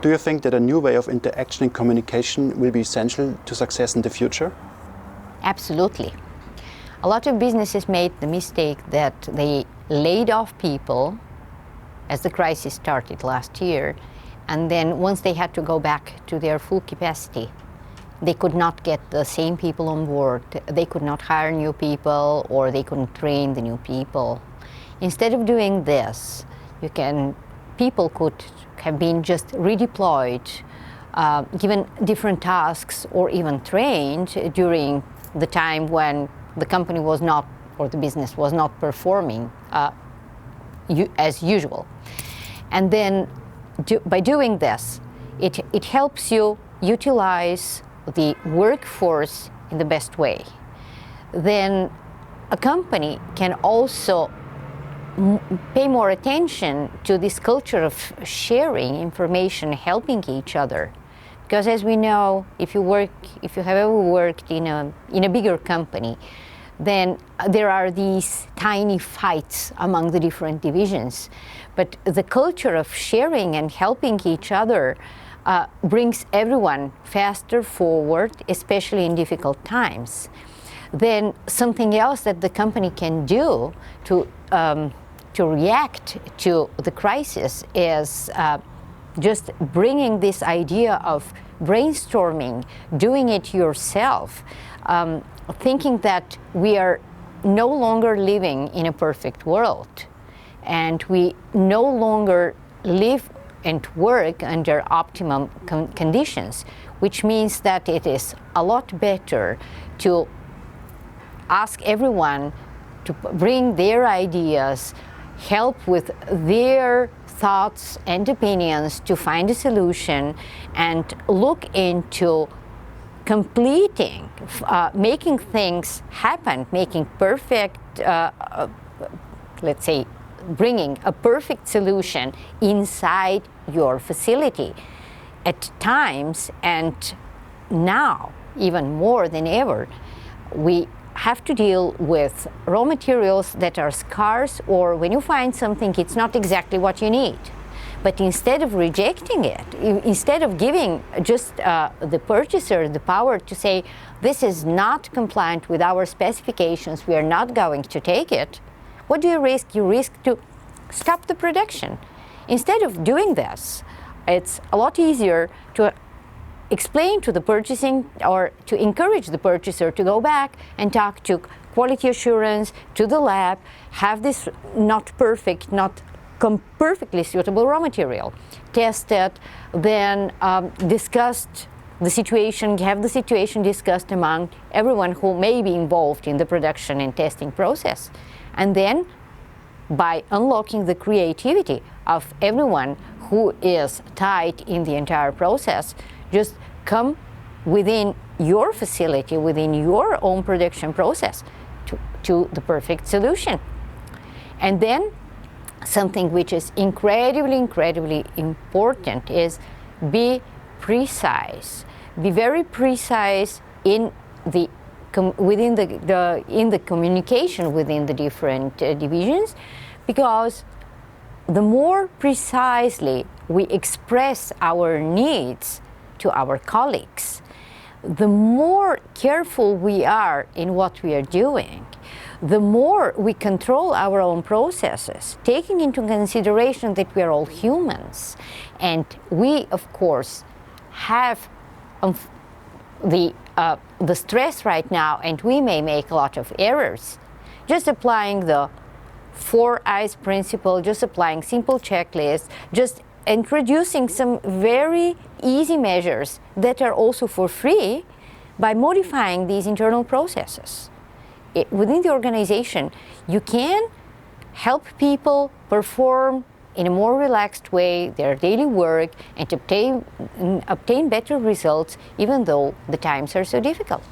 Do you think that a new way of interaction and communication will be essential to success in the future? Absolutely. A lot of businesses made the mistake that they laid off people as the crisis started last year, and then once they had to go back to their full capacity, they could not get the same people on board. They could not hire new people, or they couldn't train the new people. Instead of doing this, people could have been just redeployed, given different tasks, or even trained during the time when the company was not, or the business was not performing as usual. And then by doing this, it helps you utilize the workforce in the best way. Then a company can also pay more attention to this culture of sharing information, helping each other. Because as we know, if you have ever worked in a bigger company, then there are these tiny fights among the different divisions. But the culture of sharing and helping each other brings everyone faster forward, especially in difficult times. Then something else that the company can do to react to the crisis is just bringing this idea of brainstorming, doing it yourself, thinking that we are no longer living in a perfect world, and we no longer live and work under optimum conditions, which means that it is a lot better to ask everyone to bring their ideas, help with their thoughts and opinions to find a solution, and look into completing, making things happen, making perfect, let's say, bringing a perfect solution inside your facility. At times, and now even more than ever, we have to deal with raw materials that are scarce, or when you find something, it's not exactly what you need. But instead of rejecting it, instead of giving just the purchaser the power to say, this is not compliant with our specifications, we are not going to take it, what do you risk? You risk to stop the production. Instead of doing this, it's a lot easier to explain to the purchasing, or to encourage the purchaser to go back and talk to quality assurance, to the lab, have this not perfect, not perfectly suitable raw material, test it, then discussed the situation, have the situation discussed among everyone who may be involved in the production and testing process. And then by unlocking the creativity of everyone who is tied in the entire process, just come within your facility, within your own production process to the perfect solution. And then something which is incredibly important is be precise. Be very precise in the communication within the different divisions, because the more precisely we express our needs to our colleagues, the more careful we are in what we are doing, the more we control our own processes, taking into consideration that we are all humans, and we, of course, have the stress right now, and we may make a lot of errors. Just applying the 4 I's principle, just applying simple checklists, just introducing some very easy measures that are also for free by modifying these internal processes. Within the organization, you can help people perform in a more relaxed way their daily work and obtain better results, even though the times are so difficult.